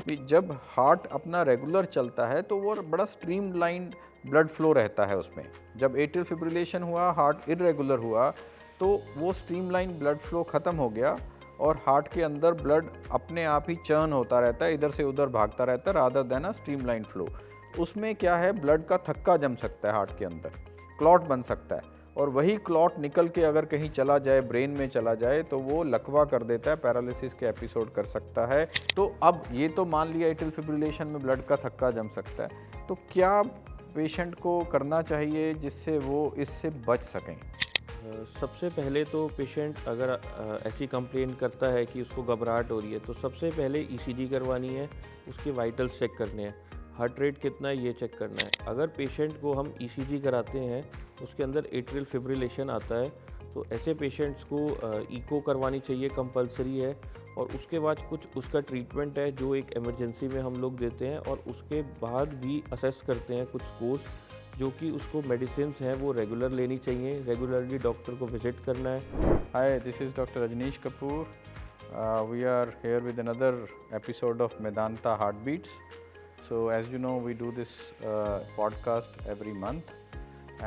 कि जब हार्ट अपना रेगुलर चलता है तो वो बड़ा स्ट्रीमलाइंड ब्लड फ्लो रहता है उसमें। जब एट्रियल फिब्रिलेशन हुआ, हार्ट इरेगुलर हुआ, तो वो स्ट्रीमलाइन ब्लड फ्लो ख़त्म हो गया और हार्ट के अंदर ब्लड अपने आप ही चर्न होता रहता है, इधर से उधर भागता रहता है, रादर देन अ स्ट्रीमलाइन फ्लो। उसमें क्या है, ब्लड का थक्का जम सकता है हार्ट के अंदर, क्लॉट बन सकता है, और वही क्लॉट निकल के अगर कहीं चला जाए, ब्रेन में चला जाए, तो वो लकवा कर देता है, पैरालिसिस के एपिसोड कर सकता है। तो अब ये तो मान लिया एट्रियल फिब्रिलेशन में ब्लड का थक्का जम सकता है, तो क्या पेशेंट को करना चाहिए जिससे वो इससे बच सकें? सबसे पहले तो पेशेंट अगर ऐसी कंप्लेन करता है कि उसको घबराहट हो रही है, तो सबसे पहले ईसीजी करवानी है, उसके वाइटल्स चेक करने हैं, हार्ट रेट कितना है ये चेक करना है। अगर पेशेंट को हम ईसीजी कराते हैं उसके अंदर एट्रियल फिब्रिलेशन आता है, तो ऐसे पेशेंट्स को इको करवानी चाहिए, कंपलसरी है। और उसके बाद कुछ उसका ट्रीटमेंट है जो एक इमरजेंसी में हम लोग देते हैं, और उसके बाद भी असेस करते हैं कुछ कोर्स, जो कि उसको मेडिसिन्स हैं वो रेगुलर लेनी चाहिए, रेगुलरली डॉक्टर को विजिट करना है। Hi, this is Dr. Rajneesh Kapoor. We are here with another episode of Medanta Heartbeats. So as you know, we do this podcast every month,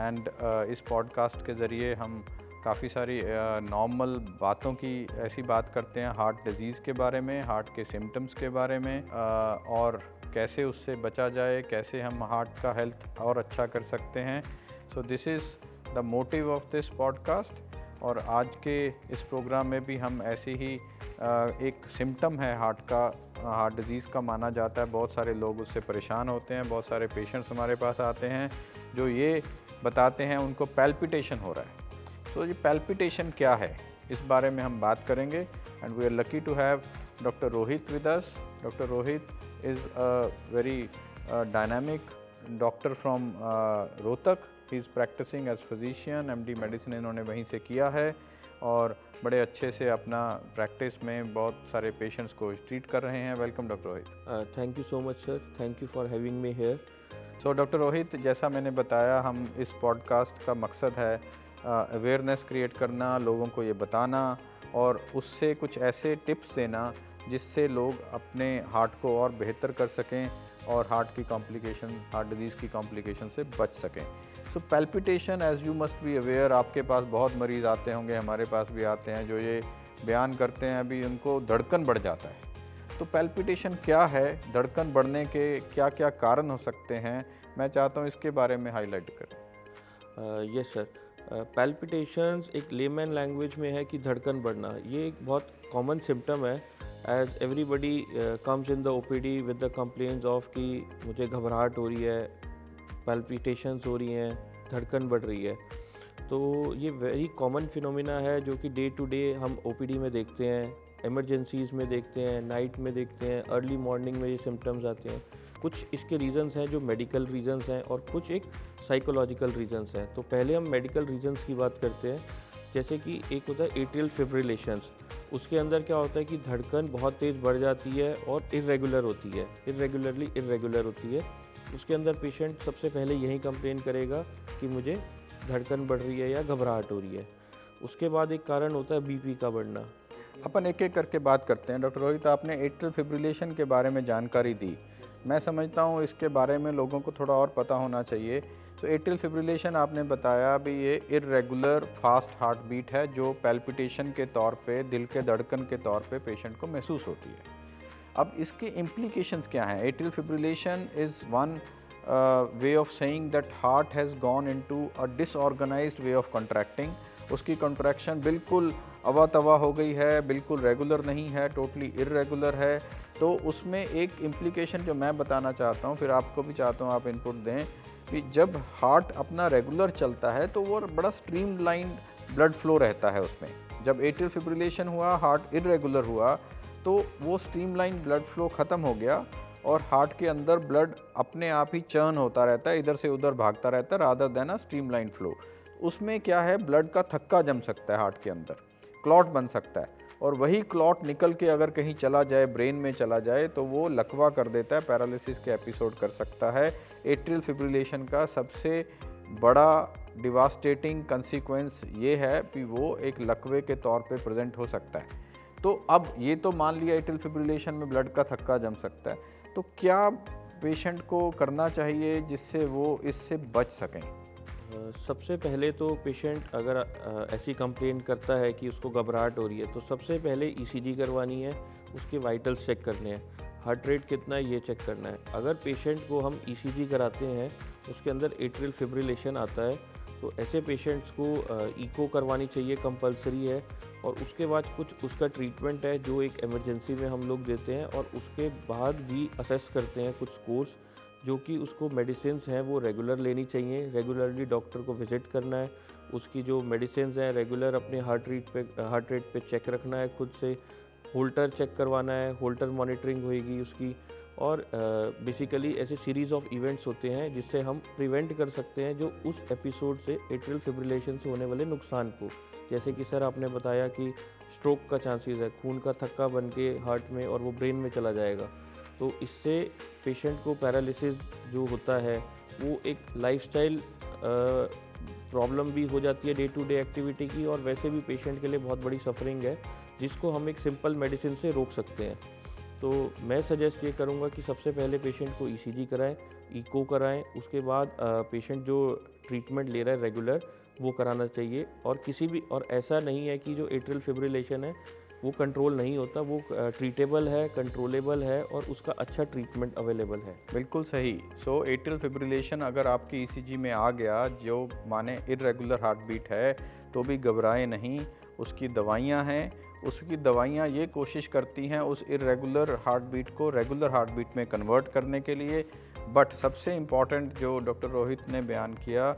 and इस podcast के ज़रिए हम काफ़ी सारी नॉर्मल बातों की ऐसी बात करते हैं, हार्ट डिजीज़ के बारे में, हार्ट के सिम्टम्स के बारे में, और कैसे उससे बचा जाए, कैसे हम हार्ट का हेल्थ और अच्छा कर सकते हैं। So this is the motive of this podcast. और आज के इस प्रोग्राम में भी हम ऐसे ही एक सिम्टम है हार्ट का, हार्ट डिज़ीज़ का माना जाता है, बहुत सारे लोग उससे परेशान होते हैं, बहुत सारे पेशेंट्स हमारे पास आते हैं जो ये बताते हैं उनको पैल्पिटेशन हो रहा है। तो ये पैल्पिटेशन क्या है, इस बारे में हम बात करेंगे, and we are lucky to have doctor Rohit with us. Doctor Rohit is a very dynamic doctor from Rohtak. He is practising as physician, MD medicine इन्होंने वहीं से किया है, और बड़े अच्छे से अपना प्रैक्टिस में बहुत सारे पेशेंट्स को ट्रीट कर रहे हैं। Welcome doctor Rohit. Thank you so much sir, thank you for having me here. So doctor Rohit, जैसा मैंने बताया, हम इस पॉडकास्ट का मकसद है अवेयरनेस क्रिएट करना, लोगों को ये बताना और उससे कुछ ऐसे टिप्स देना जिससे लोग अपने हार्ट को और बेहतर कर सकें और हार्ट की कॉम्प्लिकेशन, हार्ट डिजीज़ की कॉम्प्लिकेशन से बच सकें। So palpitation, as you must be aware, आपके पास बहुत मरीज़ आते होंगे, हमारे पास भी आते हैं, जो ये बयान करते हैं अभी उनको धड़कन बढ़ जाता है। तो पैल्पिटेशन क्या है, धड़कन बढ़ने के क्या क्या कारण हो सकते हैं, मैं चाहता हूँ इसके बारे में हाईलाइट करें। यस सर, पैल्पिटेशंस एक लेमैन लैंग्वेज में है कि धड़कन बढ़ना। ये एक बहुत कॉमन सिम्टम है, as everybody comes in the OPD with the complaints of कि मुझे घबराहट हो रही है, पैल्पिटेशंस हो रही हैं, धड़कन बढ़ रही है। तो ये वेरी कॉमन फिनोमिना है जो कि डे टू डे हम ओपीडी में देखते हैं, इमरजेंसीज़ में देखते हैं, नाइट में देखते हैं, अर्ली मॉर्निंग में ये सिम्टम्स आते हैं। कुछ इसके रीज़न्स हैं जो मेडिकल रीज़न्स हैं, और कुछ एक साइकोलॉजिकल रीज़न्स हैं। तो पहले हम मेडिकल रीज़न्स की बात करते हैं। जैसे कि एक होता है एट्रियल फिब्रिलेशंस। उसके अंदर क्या होता है कि धड़कन बहुत तेज़ बढ़ जाती है और इरेगुलर होती है, इरेगुलर होती है। उसके अंदर पेशेंट सबसे पहले यही कंप्लेन करेगा कि मुझे धड़कन बढ़ रही है या घबराहट हो रही है। उसके बाद एक कारण होता है बीपी का बढ़ना। अपन एक एक करके बात करते हैं। डॉक्टर रोहित, आपने एट्रियल फिब्रिलेशन के बारे में जानकारी दी, मैं समझता हूँ इसके बारे में लोगों को थोड़ा और पता होना चाहिए। तो एट्रियल फिब्रिलेशन आपने बताया भी, ये इरेगुलर फास्ट हार्ट बीट है जो पैल्पिटेशन के तौर पे, दिल के धड़कन के तौर पे पेशेंट को महसूस होती है। अब इसके इम्प्लीकेशंस क्या हैं? Atrial fibrillation is one way of saying that heart has gone into a disorganised way of contracting. उसकी कॉन्ट्रैक्शन बिल्कुल अवा तवा हो गई है, बिल्कुल रेगुलर नहीं है, टोटली इरेगुलर है। तो उसमें एक इम्प्लीकेशन जो मैं बताना चाहता हूँ, फिर आपको भी चाहता हूँ आप इनपुट दें, कि जब हार्ट अपना रेगुलर चलता है तो वो बड़ा स्ट्रीमलाइंड ब्लड फ्लो रहता है उसमें। जब एट्रियल फिब्रिलेशन हुआ, हार्ट इरेगुलर हुआ, तो वो स्ट्रीमलाइन ब्लड फ्लो ख़त्म हो गया और हार्ट के अंदर ब्लड अपने आप ही चर्न होता रहता है, इधर से उधर भागता रहता है, रादर देन अ स्ट्रीमलाइन फ्लो। उसमें क्या है, ब्लड का थक्का जम सकता है, हार्ट के अंदर क्लॉट बन सकता है, और वही क्लॉट निकल के अगर कहीं चला जाए, ब्रेन में चला जाए, तो वो लकवा कर देता है, पैरालिसिस के एपिसोड कर सकता है। एट्रियल फिब्रिलेशन का सबसे बड़ा डिवास्टेटिंग कंसीक्वेंस ये है कि वो एक लकवे के तौर पे प्रेजेंट हो सकता है। तो अब ये तो मान लिया एट्रियल फिब्रिलेशन में ब्लड का थक्का जम सकता है, तो क्या पेशेंट को करना चाहिए जिससे वो इससे बच सकें? सबसे पहले तो पेशेंट अगर ऐसी कंप्लेन करता है कि उसको घबराहट हो रही है, तो सबसे पहले ईसीजी करवानी है, उसके वाइटल्स चेक करने हैं, हार्ट रेट कितना है ये चेक करना है। अगर पेशेंट को हम ईसीजी कराते हैं उसके अंदर एट्रियल फिब्रिलेशन आता है, तो ऐसे पेशेंट्स को इको करवानी चाहिए, कंपलसरी है। और उसके बाद कुछ उसका ट्रीटमेंट है जो एक इमरजेंसी में हम लोग देते हैं, और उसके बाद भी असेस करते हैं कुछ कोर्स, जो कि उसको मेडिसिन्स हैं वो रेगुलर लेनी चाहिए, रेगुलरली डॉक्टर को विज़िट करना है, उसकी जो मेडिसिन्स हैं रेगुलर अपने हार्ट रेट पे चेक रखना है, खुद से होल्टर चेक करवाना है, होल्टर मॉनिटरिंग होएगी उसकी। और बेसिकली ऐसे सीरीज़ ऑफ इवेंट्स होते हैं जिससे हम प्रिवेंट कर सकते हैं जो उस एपिसोड से एट्रियल फिब्रिलेशन से होने वाले नुकसान को। जैसे कि सर आपने बताया कि स्ट्रोक का चांसेस है, खून का थक्का बन के हार्ट में और वो ब्रेन में चला जाएगा, तो इससे पेशेंट को पैरालिसिस जो होता है वो एक लाइफस्टाइल प्रॉब्लम भी हो जाती है डे टू डे एक्टिविटी की, और वैसे भी पेशेंट के लिए बहुत बड़ी सफरिंग है जिसको हम एक सिंपल मेडिसिन से रोक सकते हैं। तो मैं सजेस्ट ये करूँगा कि सबसे पहले पेशेंट को ईसीजी कराएं, इको कराएं, उसके बाद पेशेंट जो ट्रीटमेंट ले रहा है रेगुलर वो कराना चाहिए। और ऐसा नहीं है कि जो एट्रियल फिब्रिलेशन है वो कंट्रोल नहीं होता, वो ट्रीटेबल है, कंट्रोलेबल है, और उसका अच्छा ट्रीटमेंट अवेलेबल है। बिल्कुल सही। सो एट्रियल फिब्रिलेशन अगर आपकी ईसीजी में आ गया, जो माने इर्रेगुलर हार्ट बीट है, तो भी घबराएं नहीं, उसकी दवाइयाँ हैं, उसकी दवाइयाँ ये कोशिश करती हैं उस इर्रेगुलर हार्ट बीट को रेगुलर हार्ट बीट में कन्वर्ट करने के लिए। बट सबसे इम्पॉर्टेंट जो डॉक्टर रोहित ने बयान किया,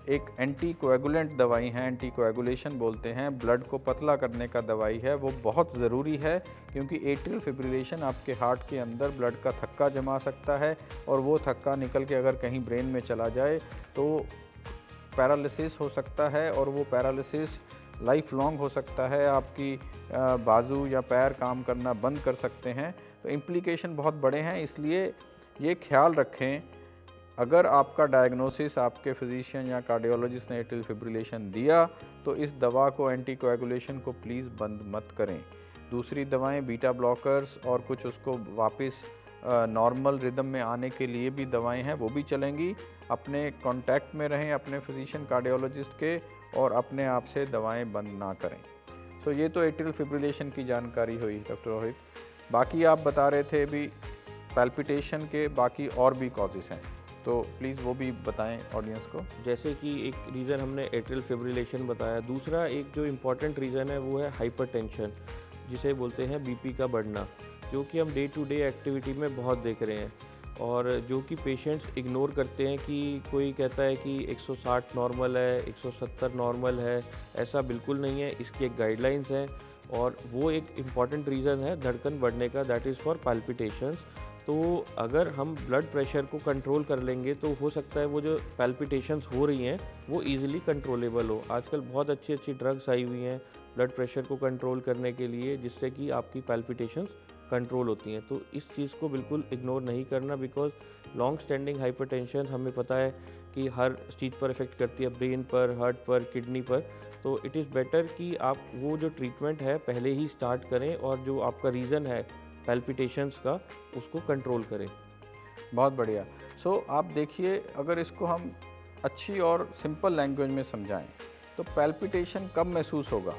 एक एंटी कोएगुलेंट दवाई है, एंटी कोएगुलेशन बोलते हैं, ब्लड को पतला करने का दवाई है, वो बहुत ज़रूरी है, क्योंकि एट्रियल फिब्रिलेशन आपके हार्ट के अंदर ब्लड का थक्का जमा सकता है, और वो थक्का निकल के अगर कहीं ब्रेन में चला जाए तो पैरालिसिस हो सकता है, और वो पैरालिसिस लाइफ लॉन्ग हो सकता है, आपकी बाजू या पैर काम करना बंद कर सकते हैं। तो इम्प्लीकेशन बहुत बड़े हैं, इसलिए ये ख्याल रखें, अगर आपका डायग्नोसिस आपके फिजिशियन या कार्डियोलॉजिस्ट ने एट्रियल फिब्रिलेशन दिया तो इस दवा को, एंटी कोएगुलेशन को प्लीज़ बंद मत करें। दूसरी दवाएं बीटा ब्लॉकर्स और कुछ उसको वापस नॉर्मल रिदम में आने के लिए भी दवाएं हैं, वो भी चलेंगी। अपने कांटेक्ट में रहें अपने फिजिशियन कार्डियोलॉजिस्ट के, और अपने आप से दवाएं बंद ना करें। तो ये तो एट्रियल फिब्रिलेशन की जानकारी हुई डॉक्टर रोहित। बाकी आप बता रहे थे भी पैल्पिटेशन के बाकी और भी कॉजेज़ हैं, तो प्लीज़ वो भी बताएं ऑडियंस को। जैसे कि एक रीज़न हमने एट्रियल फिब्रिलेशन बताया, दूसरा एक जो इम्पॉर्टेंट रीज़न है वो है हाइपरटेंशन, जिसे बोलते हैं बीपी का बढ़ना, जो कि हम डे टू डे एक्टिविटी में बहुत देख रहे हैं, और जो कि पेशेंट्स इग्नोर करते हैं कि कोई कहता है कि 160 नॉर्मल है, 170 नॉर्मल है, ऐसा बिल्कुल नहीं है। इसकी एक गाइडलाइंस है, और वो एक इम्पॉर्टेंट रीज़न है धड़कन बढ़ने का, दैट इज़ फॉर पैल्पिटेशंस। तो अगर हम ब्लड प्रेशर को कंट्रोल कर लेंगे तो हो सकता है वो जो पैल्पिटेशंस हो रही हैं वो ईज़िली कंट्रोलेबल हो। आजकल बहुत अच्छी अच्छी ड्रग्स आई हुई हैं ब्लड प्रेशर को कंट्रोल करने के लिए, जिससे कि आपकी पैल्पिटेशंस कंट्रोल होती हैं। तो इस चीज़ को बिल्कुल इग्नोर नहीं करना, बिकॉज लॉन्ग स्टैंडिंग हाइपरटेंशन हमें पता है कि हर चीज़ पर इफ़ेक्ट करती है, ब्रेन पर, हार्ट पर, किडनी पर। तो इट इज़ बेटर कि आप वो जो ट्रीटमेंट है पहले ही स्टार्ट करें, और जो आपका रीज़न है पैल्पिटेशंस का उसको कंट्रोल करें। बहुत बढ़िया। सो आप देखिए, अगर इसको हम अच्छी और सिंपल लैंग्वेज में समझाएं तो पैल्पिटेशन कब महसूस होगा?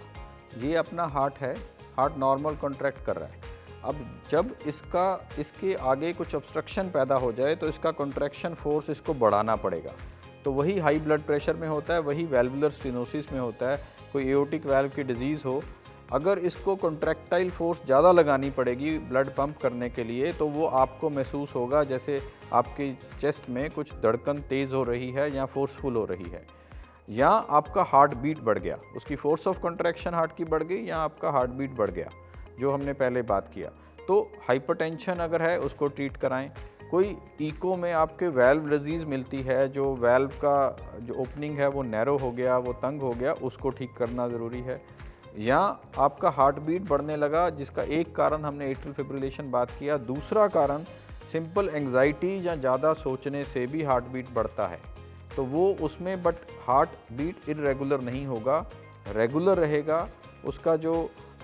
ये अपना हार्ट है, हार्ट नॉर्मल कॉन्ट्रैक्ट कर रहा है। अब जब इसके आगे कुछ ऑब्स्ट्रक्शन पैदा हो जाए तो इसका कॉन्ट्रैक्शन फोर्स इसको बढ़ाना पड़ेगा। तो वही हाई ब्लड प्रेशर में होता है, वही वैल्वुलर स्टेनोसिस में होता है, कोई एओर्टिक वाल्व की डिजीज़ हो, अगर इसको कॉन्ट्रैक्टाइल फोर्स ज़्यादा लगानी पड़ेगी ब्लड पंप करने के लिए, तो वो आपको महसूस होगा जैसे आपकी चेस्ट में कुछ धड़कन तेज़ हो रही है या फोर्सफुल हो रही है, या आपका हार्ट बीट बढ़ गया, उसकी फोर्स ऑफ कॉन्ट्रैक्शन हार्ट की बढ़ गई, या आपका हार्ट बीट बढ़ गया, जो हमने पहले बात किया। तो हाइपरटेंशन अगर है उसको ट्रीट कराएं। कोई इको में आपके वैल्व डिजीज़ मिलती है, जो वैल्व का जो ओपनिंग है वो नैरो हो गया, वो तंग हो गया, उसको ठीक करना ज़रूरी है। या आपका हार्ट बीट बढ़ने लगा, जिसका एक कारण हमने एट्रियल फिब्रिलेशन बात किया, दूसरा कारण सिंपल एंग्जाइटी या ज़्यादा सोचने से भी हार्ट बीट बढ़ता है, तो वो उसमें बट हार्ट बीट इरेगुलर नहीं होगा, रेगुलर रहेगा। उसका जो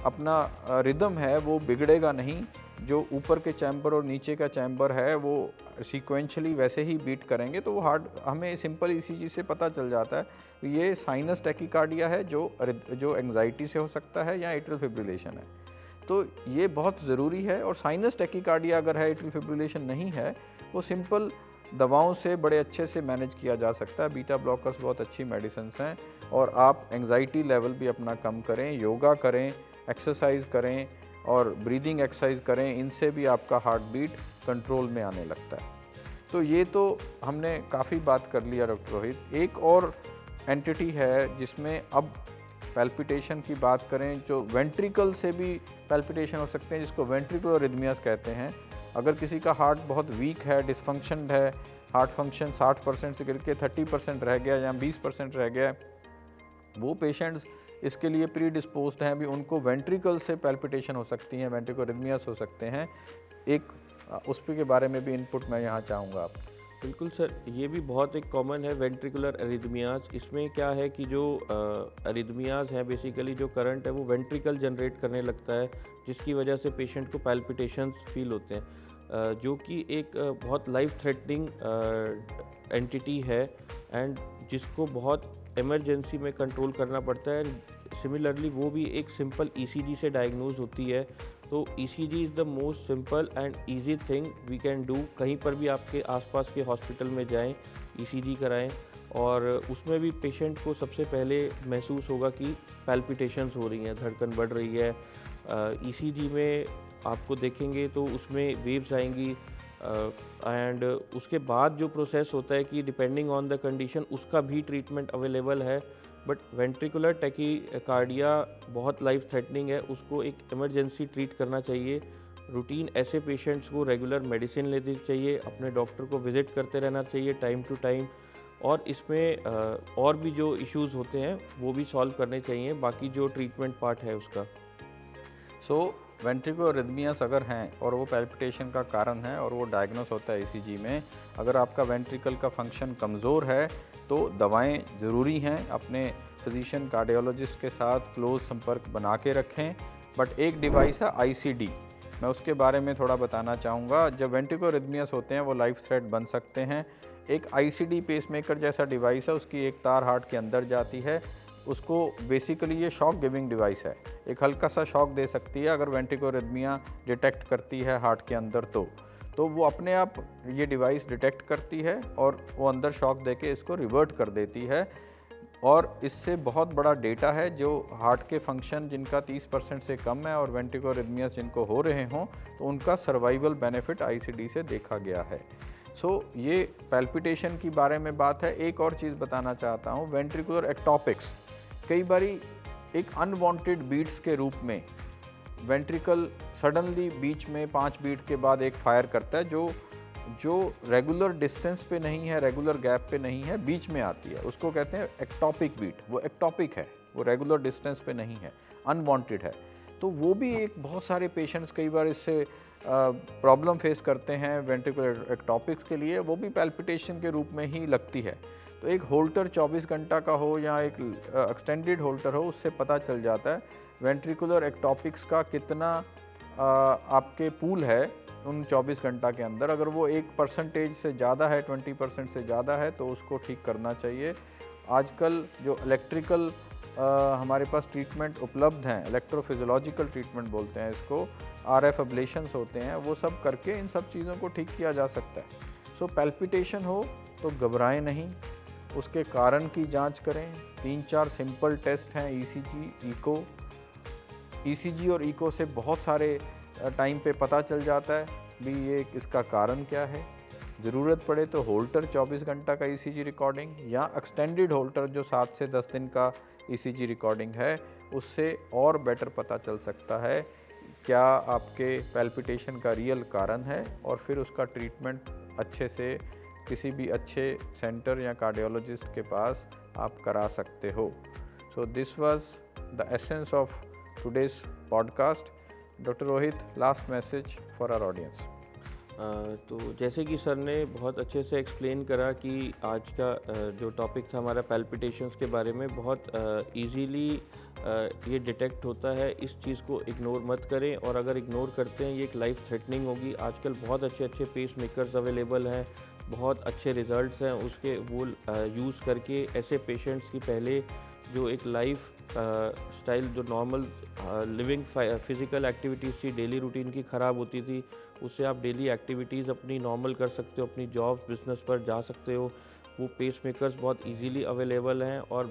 अपना रिदम है वो बिगड़ेगा नहीं। जो ऊपर के चैम्बर और नीचे का चैम्बर है वो सीक्वेंशली वैसे ही बीट करेंगे, तो वो हार्ट हमें सिंपल ईसीजी से पता चल जाता है ये साइनस टैकीकार्डिया है जो एंग्जाइटी से हो सकता है या एट्रियल फिब्रिलेशन है। तो ये बहुत ज़रूरी है। और साइनस टैकीकार्डिया अगर है, एट्रियल फिब्रिलेशन नहीं है, वो सिंपल दवाओं से बड़े अच्छे से मैनेज किया जा सकता है। बीटा ब्लॉकर्स बहुत अच्छी मेडिसिन्स हैं। और आप एंग्जाइटी लेवल भी अपना कम करें, योगा करें, एक्सरसाइज करें और ब्रीदिंग एक्सरसाइज करें, इनसे भी आपका हार्ट बीट कंट्रोल में आने लगता है। तो ये तो हमने काफ़ी बात कर लिया डॉक्टर रोहित। एक और एंटिटी है जिसमें अब पैल्पिटेशन की बात करें, जो वेंट्रिकल से भी पैल्पिटेशन हो सकते हैं, जिसको वेंट्रिकुलर अरिथमियास कहते हैं। अगर किसी का हार्ट बहुत वीक है, डिसफंक्शनड है, हार्ट फंक्शन 60% से गिर के 30% रह गया या 20% रह गया, वो पेशेंट्स इसके लिए प्री डिस्पोज्ड हैं, अभी उनको वेंट्रिकल से पैल्पिटेशन हो सकती हैं, वेंट्रिकुलर अरिथमियास हो सकते हैं। एक उस के बारे में भी इनपुट मैं यहाँ चाहूँगा आप। बिल्कुल सर, ये भी बहुत एक कॉमन है वेंट्रिकुलर अरिथमियाज। इसमें क्या है कि जो अरिथमियाज हैं, बेसिकली जो करंट है वो वेंट्रिकल जनरेट करने लगता है, जिसकी वजह से पेशेंट को पैल्पिटेशंस फील होते हैं, जो कि एक बहुत लाइफ थ्रेटनिंग एंटिटी है एंड जिसको बहुत इमरजेंसी में कंट्रोल करना पड़ता है। सिमिलरली वो भी एक सिंपल ईसीजी से डायग्नोज होती है। तो ECG is the most simple and easy thing we can do. कहीं पर भी आपके आसपास के हॉस्पिटल में जाएं, ईसीजी कराएं, और उसमें भी पेशेंट को सबसे पहले महसूस होगा कि पैल्पिटेशंस हो रही हैं, धड़कन बढ़ रही है। ईसीजी में आपको देखेंगे तो उसमें वेव्स आएंगी, एंड उसके बाद जो प्रोसेस होता है कि डिपेंडिंग ऑन द कंडीशन उसका भी ट्रीटमेंट अवेलेबल है। बट वेंट्रिकुलर टैकीकार्डिया बहुत लाइफ थ्रेटनिंग है, उसको एक इमरजेंसी ट्रीट करना चाहिए। रूटीन ऐसे पेशेंट्स को रेगुलर मेडिसिन लेनी चाहिए, अपने डॉक्टर को विज़िट करते रहना चाहिए टाइम टू टाइम, और इसमें और भी जो इश्यूज़ होते हैं वो भी सॉल्व करने चाहिए, बाकी जो ट्रीटमेंट पार्ट है उसका। वेंट्रिकुलर अरिथमियास अगर हैं और वो पैल्पिटेशन का कारण है और वो डायग्नोस होता है ईसीजी में, अगर आपका वेंट्रिकल का फंक्शन कमज़ोर है तो दवाएं ज़रूरी हैं। अपने फिजिशियन कार्डियोलॉजिस्ट के साथ क्लोज संपर्क बना के रखें। बट एक डिवाइस है आईसीडी, मैं उसके बारे में थोड़ा बताना चाहूँगा। जब वेंट्रिकुलर अरिथमियास होते हैं वो लाइफ थ्रेट बन सकते हैं। एक आईसीडी पेसमेकर जैसा डिवाइस है, उसकी एक तार हार्ट के अंदर जाती है, उसको बेसिकली ये शॉक गिविंग डिवाइस है, एक हल्का सा शॉक दे सकती है अगर वेंट्रिकुलर अरिथमिया डिटेक्ट करती है हार्ट के अंदर। तो वो अपने आप ये डिवाइस डिटेक्ट करती है और वो अंदर शॉक देके इसको रिवर्ट कर देती है। और इससे बहुत बड़ा डेटा है, जो हार्ट के फंक्शन जिनका 30% से कम है और वेंट्रिकुलर अरिथमियास जिनको हो रहे हों, तो उनका सर्वाइवल बेनिफिट आईसीडी से देखा गया है। ये पैल्पिटेशन की बारे में बात है। एक और चीज़ बताना चाहता हूँ, वेंट्रिकुलर एक्टोपिक्स कई बारी एक अनवांटेड बीट्स के रूप में वेंट्रिकल सडनली बीच में 5 बीट के बाद एक फायर करता है, जो रेगुलर डिस्टेंस पे नहीं है, रेगुलर गैप पे नहीं है, बीच में आती है, उसको कहते हैं एक्टोपिक बीट। वो एक्टोपिक है, वो रेगुलर डिस्टेंस पे नहीं है, अनवांटेड है। तो वो भी एक बहुत सारे पेशेंट्स कई बार इससे प्रॉब्लम फेस करते हैं वेंट्रिकुलर एक्टोपिक्स के लिए, वो भी पैल्पिटेशन के रूप में ही लगती है। तो एक होल्टर 24 घंटा का हो या एक एक्सटेंडेड होल्टर हो, उससे पता चल जाता है वेंट्रिकुलर एक्टोपिक्स का कितना आपके पूल है उन 24 घंटा के अंदर। अगर वो 1% से ज़्यादा है, 20% से ज़्यादा है, तो उसको ठीक करना चाहिए। आजकल जो इलेक्ट्रिकल हमारे पास ट्रीटमेंट उपलब्ध हैं, इलेक्ट्रोफिजियोलॉजिकल ट्रीटमेंट बोलते हैं इसको, आरएफ एब्लेशंस होते हैं, वो सब करके इन सब चीज़ों को ठीक किया जा सकता है। पैल्पिटेशन हो तो घबराएं नहीं, उसके कारण की जांच करें। 3-4 सिंपल टेस्ट हैं, ईसीजी, इको। ईसीजी और इको से बहुत सारे टाइम पे पता चल जाता है भी ये इसका कारण क्या है। ज़रूरत पड़े तो होल्टर 24 घंटा का ईसीजी रिकॉर्डिंग या एक्सटेंडेड होल्टर जो 7 से 10 दिन का ईसीजी रिकॉर्डिंग है, उससे और बेटर पता चल सकता है क्या आपके पैल्पिटेशन का रियल कारण है, और फिर उसका ट्रीटमेंट अच्छे से किसी भी अच्छे सेंटर या कार्डियोलॉजिस्ट के पास आप करा सकते हो। So this was the essence of today's podcast. Doctor Rohit, last message for our audience. तो जैसे कि सर ने बहुत अच्छे से एक्सप्लेन करा कि आज का जो टॉपिक था हमारा पैल्पिटेशंस के बारे में, बहुत इजीली ये डिटेक्ट होता है, इस चीज़ को इग्नोर मत करें, और अगर इग्नोर करते हैं ये एक लाइफ थ्रेटनिंग होगी। आजकल बहुत अच्छे अच्छे पेस मेकर्स अवेलेबल हैं, बहुत अच्छे रिजल्ट्स हैं उसके, वो यूज़ करके ऐसे पेशेंट्स की पहले जो एक लाइफ स्टाइल, जो नॉर्मल लिविंग फिज़िकल एक्टिविटीज़ थी डेली रूटीन की ख़राब होती थी, उससे आप डेली एक्टिविटीज़ अपनी नॉर्मल कर सकते हो, अपनी जॉब बिज़नेस पर जा सकते हो। वो पेस मेकर्स बहुत इजीली अवेलेबल हैं और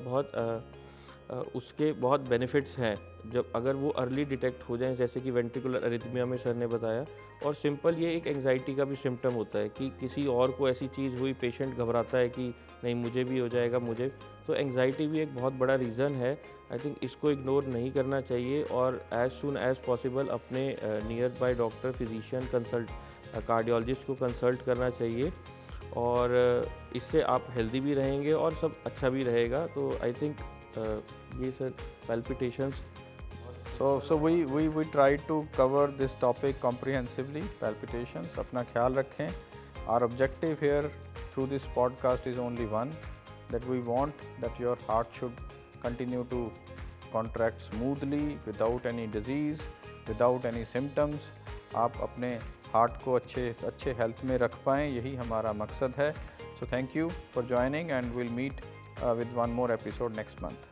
उसके बहुत बेनिफिट्स हैं जब अगर वो अर्ली डिटेक्ट हो जाएं, जैसे कि वेंट्रिकुलर अरिथमिया में सर ने बताया। और सिंपल ये एक एंग्जाइटी का भी सिम्टम होता है कि किसी और को ऐसी चीज़ हुई, पेशेंट घबराता है कि नहीं मुझे भी हो जाएगा मुझे, तो एंग्जाइटी भी एक बहुत बड़ा रीज़न है। आई थिंक इसको इग्नोर नहीं करना चाहिए और एज़ सुन एज़ पॉसिबल अपने near by doctor, physician consult, cardiologist को कंसल्ट करना चाहिए, और इससे आप हेल्दी भी रहेंगे और सब अच्छा भी रहेगा। तो आई थिंक ये sir palpitations. So we try to cover this topic comprehensively. Palpitations, अपना ख्याल रखें. Our objective here through this podcast is only one, that we want that your heart should continue to contract smoothly without any disease, without any symptoms. आप अपने heart को अच्छे health में रख पाएँ, यही हमारा मकसद है. So thank you for joining and we'll meet with one more episode next month.